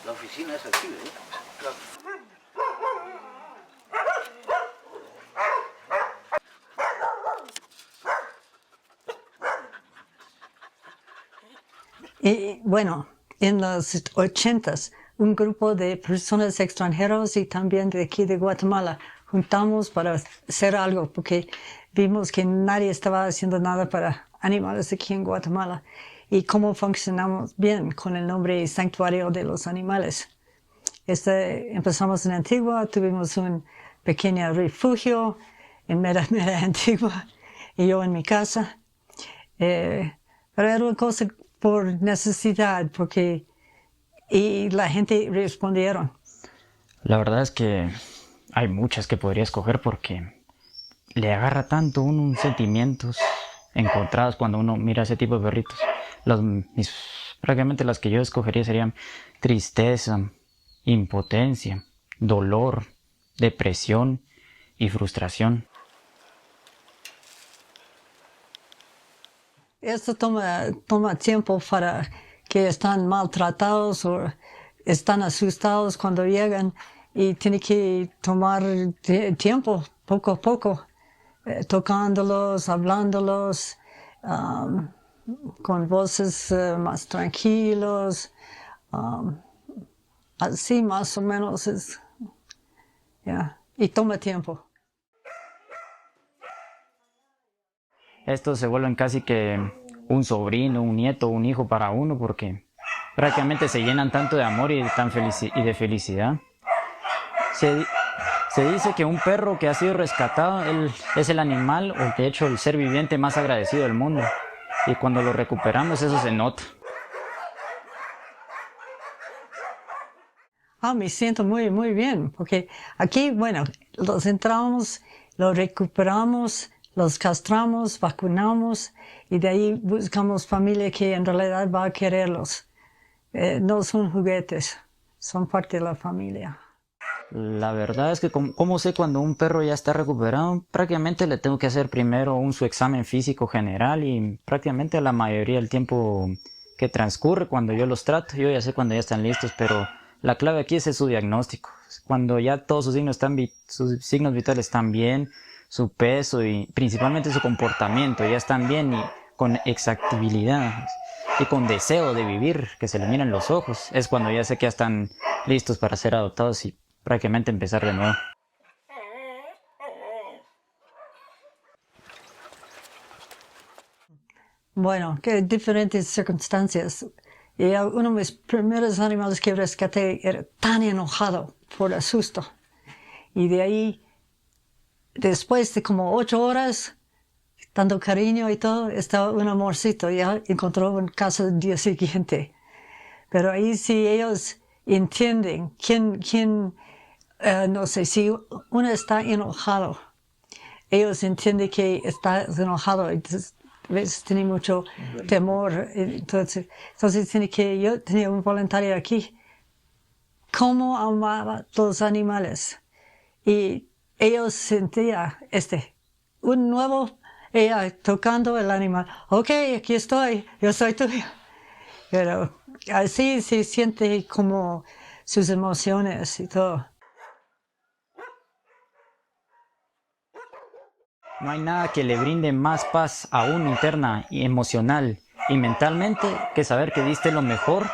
La oficina es aquí, ¿verdad? Claro. Y bueno, en los 80s, un grupo de personas extranjeras y también de aquí de Guatemala juntamos para hacer algo, porque vimos que nadie estaba haciendo nada para animales aquí en Guatemala. Y cómo funcionamos bien con el nombre Santuario de los Animales. Empezamos en Antigua, tuvimos un pequeño refugio en mera Antigua, y yo en mi casa. Pero era una cosa por necesidad, porque y la gente respondieron. La verdad es que hay muchas que podría escoger porque le agarra tanto unos sentimientos encontrados cuando uno mira ese tipo de perritos. Prácticamente las que yo escogería serían tristeza, impotencia, dolor, depresión y frustración. Esto toma tiempo para que están maltratados o están asustados cuando llegan, y tiene que tomar tiempo, poco a poco, tocándolos, hablándolos, con voces más tranquilos. Así más o menos es. Y toma tiempo. Estos se vuelven casi que un sobrino, un nieto, un hijo para uno porque prácticamente se llenan tanto de amor y de felicidad. Se dice que un perro que ha sido rescatado es el animal o de hecho el ser viviente más agradecido del mundo. Y cuando lo recuperamos eso se nota. Me siento muy, muy bien, porque aquí, bueno, los entramos, los recuperamos, los castramos, vacunamos, y de ahí buscamos familia que en realidad va a quererlos. No son juguetes, son parte de la familia. La verdad es que como sé cuando un perro ya está recuperado, prácticamente le tengo que hacer primero su examen físico general y prácticamente la mayoría del tiempo que transcurre cuando yo los trato, yo ya sé cuando ya están listos, pero la clave aquí es su diagnóstico. Cuando ya todos sus signos vitales están bien, su peso y principalmente su comportamiento ya están bien y con exactibilidad y con deseo de vivir, que se le miran los ojos, es cuando ya sé que ya están listos para ser adoptados y prácticamente empezar de nuevo. Bueno, que diferentes circunstancias. Y uno de mis primeros animales que rescaté era tan enojado por el susto. Y de ahí, después de como 8 horas, dando cariño y todo, estaba un amorcito, ya encontró en casa el día siguiente. Pero ahí sí ellos entienden no sé, si uno está enojado, ellos entienden que está enojado, entonces a veces tiene mucho temor, entonces yo tenía un voluntario aquí, cómo amaba los animales, y ellos sentían un nuevo, ella tocando el animal, ok, aquí estoy, yo soy tuyo, pero así se siente como sus emociones y todo. No hay nada que le brinde más paz a uno interna y emocional y mentalmente que saber que diste lo mejor,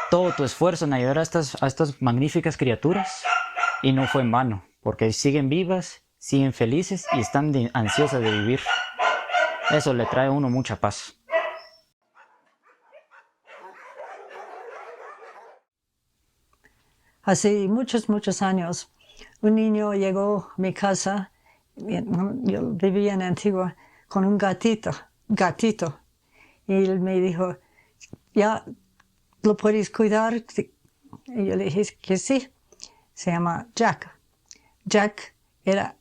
todo tu esfuerzo en ayudar a estas magníficas criaturas y no fue en vano, porque siguen vivas, siguen felices y están ansiosas de vivir. Eso le trae a uno mucha paz. Hace muchos, muchos años, un niño llegó a mi casa, yo vivía en Antigua, con un gatito, y él me dijo, ¿ya lo puedes cuidar? Y yo le dije que sí. Se llama Jack. Jack era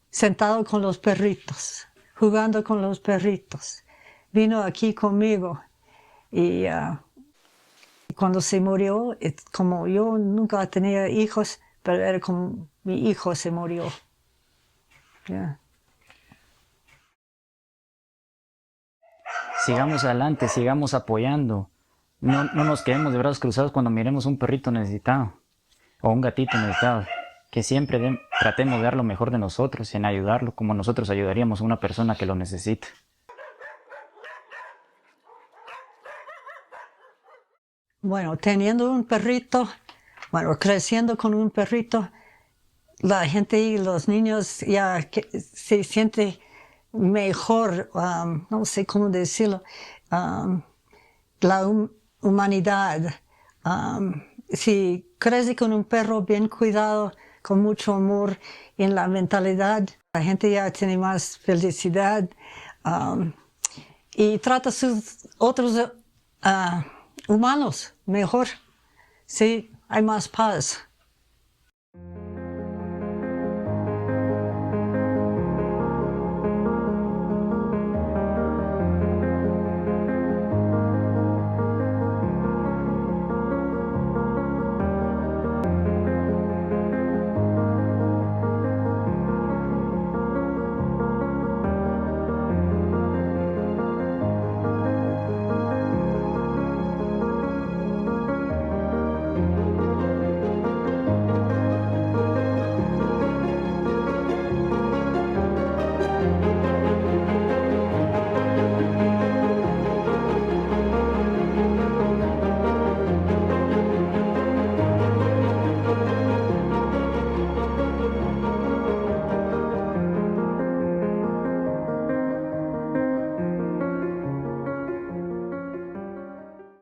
sentado con los perritos, jugando con los perritos. Vino aquí conmigo y cuando se murió, como yo nunca tenía hijos, pero era como mi hijo se murió. Yeah. Sigamos adelante, sigamos apoyando. no nos quedemos de brazos cruzados cuando miremos un perrito necesitado o un gatito necesitado. Que siempre tratemos de dar lo mejor de nosotros en ayudarlo como nosotros ayudaríamos a una persona que lo necesita. Bueno, teniendo un perrito, bueno, creciendo con un perrito, la gente y los niños ya se sienten mejor, no sé cómo decirlo, la humanidad. Si crece con un perro bien cuidado, con mucho amor en la mentalidad, la gente ya tiene más felicidad y trata a sus otros humanos mejor. Sí, hay más paz.